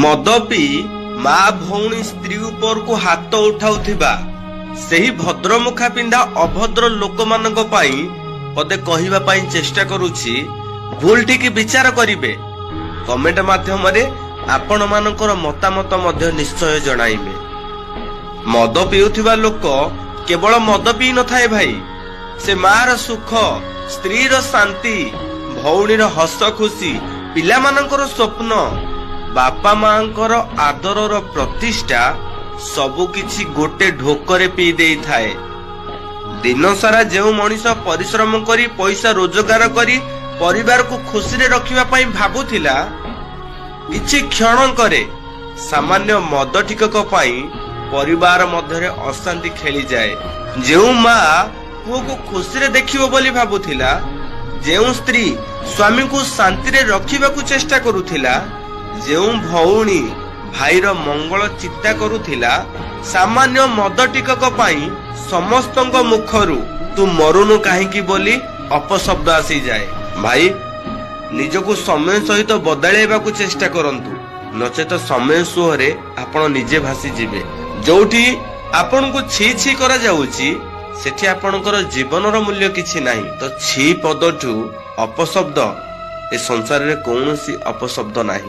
मद पी माँ भौणी स्त्री उपर को हाथ उठाउथिबा सेही भद्रमुखा पिंधा अभद्र लोक मानक पाई पदे कहिबा पाई चेष्टा करूछि। भूल ठीक विचार करिवे। कमेंट माध्यम रे आपण मानकर मतामत मध्य निश्चय जणाइबे। मद पिउथिबा लोक केवल मद पी न थाए भाई, से मार सुख, स्त्रीर शांति, भौणीर हस खुशी, पिला मानकर स्वप्न, बापा मांकर आदरर प्रतिष्ठा सबु किछि गोटे ढोकरे पी देई थाए। दिन सारा जेउ मनीष परिश्रम करी पैसा रोजगार करी परिवार को खुशी रे रखिबा पई भाबुथिला, किछि क्षण करे सामान्य मद टिकक पई परिवार मध्यरे अशांति खेली जाए। जेउ माँ पुओ को खुशी रे देखिबो बोली भाबुथिला, जेउ स्त्री स्वामी को शांति रे रखिबा को चेष्टा करूथिला, जेउ भौणी भाईर मंगल चिंता करूथिला, सामान्य मद टिकक पाई समस्तंक मुखरु तू मरुनु काहेकी बोली अपशब्द आसी जाए। भाई निजको समय सहित बदलाइबा को चेष्टा करंतु, नचेत समय सुहरे आपण निजे भासी जिवे। जोठी आपण को छी छी करा जाउची सेठी आपणकर जीवनर मूल्य किछि नाही। तो छी पदठु अपशब्द ए संसार रे कौनसी अपशब्द नाही।